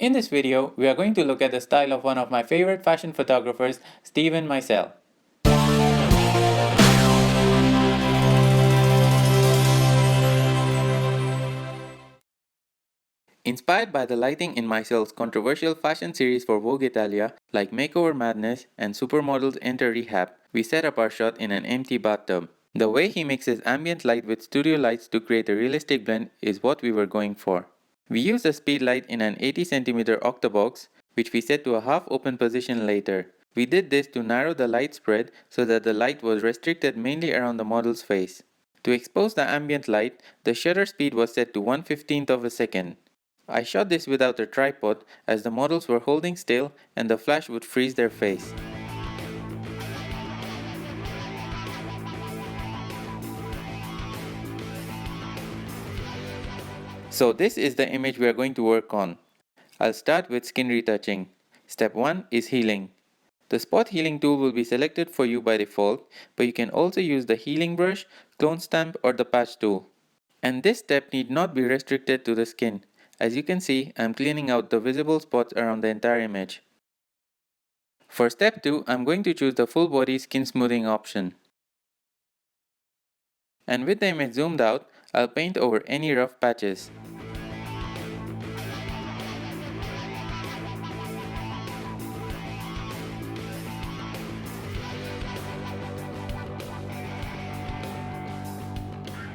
In this video, we are going to look at the style of one of my favorite fashion photographers, Steven Meisel. Inspired by the lighting in Meisel's controversial fashion series for Vogue Italia, like Makeover Madness and Supermodels Enter Rehab, we set up our shot in an empty bathtub. The way he mixes ambient light with studio lights to create a realistic blend is what we were going for. We used a speed light in an 80cm octobox, which we set to a half-open position later. We did this to narrow the light spread so that the light was restricted mainly around the model's face. To expose the ambient light, the shutter speed was set to 1/15 of a second. I shot this without a tripod as the models were holding still and the flash would freeze their face. So this is the image we are going to work on. I'll start with skin retouching. Step 1 is healing. The spot healing tool will be selected for you by default, but you can also use the healing brush, clone stamp or the patch tool. And this step need not be restricted to the skin. As you can see, I'm cleaning out the visible spots around the entire image. For step 2, I'm going to choose the full body skin smoothing option. And with the image zoomed out, I'll paint over any rough patches.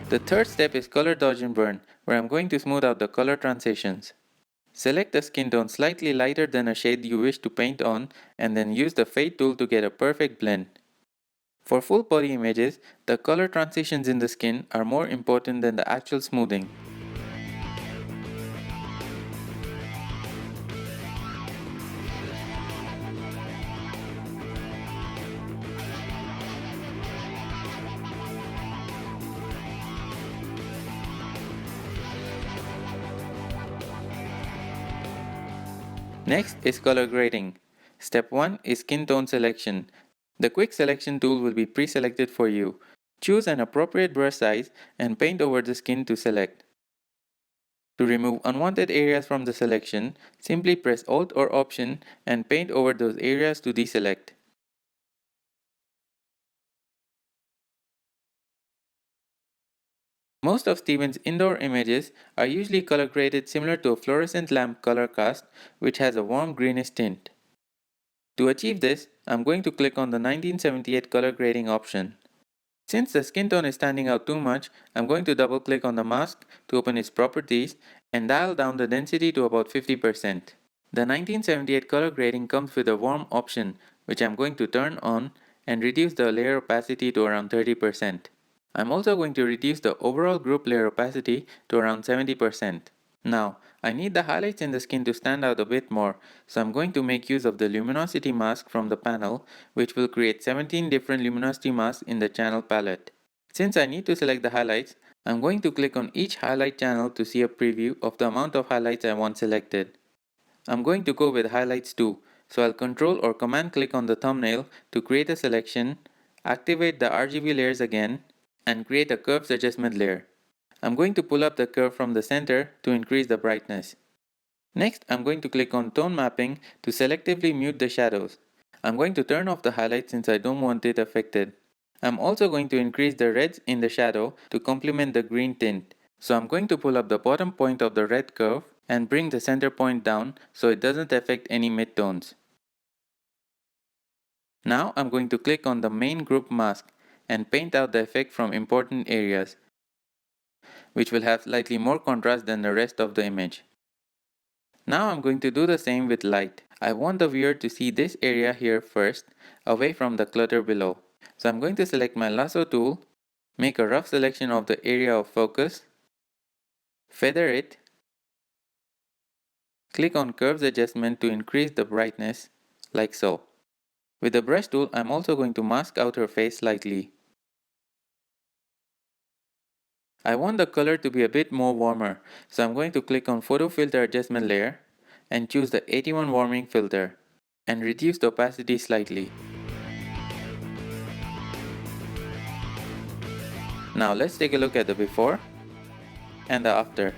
The third step is color dodge and burn, where I'm going to smooth out the color transitions. Select a skin tone slightly lighter than a shade you wish to paint on and then use the fade tool to get a perfect blend. For full body images, the color transitions in the skin are more important than the actual smoothing. Next is color grading. Step 1 is skin tone selection. The quick selection tool will be pre-selected for you. Choose an appropriate brush size and paint over the skin to select. To remove unwanted areas from the selection, simply press Alt or Option and paint over those areas to deselect. Most of Steven's indoor images are usually color graded similar to a fluorescent lamp color cast, which has a warm greenish tint. To achieve this, I'm going to click on the 1978 color grading option. Since the skin tone is standing out too much, I'm going to double click on the mask to open its properties and dial down the density to about 50%. The 1978 color grading comes with a warm option, which I'm going to turn on and reduce the layer opacity to around 30%. I'm also going to reduce the overall group layer opacity to around 70%. Now, I need the highlights in the skin to stand out a bit more, so I'm going to make use of the luminosity mask from the panel, which will create 17 different luminosity masks in the channel palette. Since I need to select the highlights, I'm going to click on each highlight channel to see a preview of the amount of highlights I want selected. I'm going to go with highlights too, so I'll control or command click on the thumbnail to create a selection, activate the RGB layers again, and create a curves adjustment layer. I'm going to pull up the curve from the center to increase the brightness. Next, I'm going to click on tone mapping to selectively mute the shadows. I'm going to turn off the highlight since I don't want it affected. I'm also going to increase the reds in the shadow to complement the green tint. So I'm going to pull up the bottom point of the red curve and bring the center point down so it doesn't affect any midtones. Now I'm going to click on the main group mask and paint out the effect from important areas, which will have slightly more contrast than the rest of the image. Now I'm going to do the same with light. I want the viewer to see this area here first, away from the clutter below. So I'm going to select my lasso tool, make a rough selection of the area of focus, feather it, click on curves adjustment to increase the brightness, like so. With the brush tool, I'm also going to mask out her face slightly. I want the color to be a bit more warmer, so I'm going to click on Photo Filter Adjustment layer and choose the 81 warming filter and reduce the opacity slightly. Now let's take a look at the before and the after.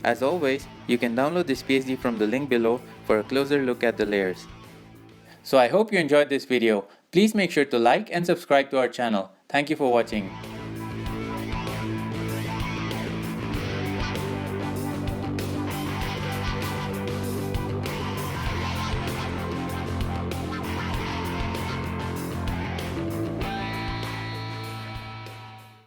As always, you can download this PSD from the link below for a closer look at the layers. So I hope you enjoyed this video. Please make sure to like and subscribe to our channel. Thank you for watching.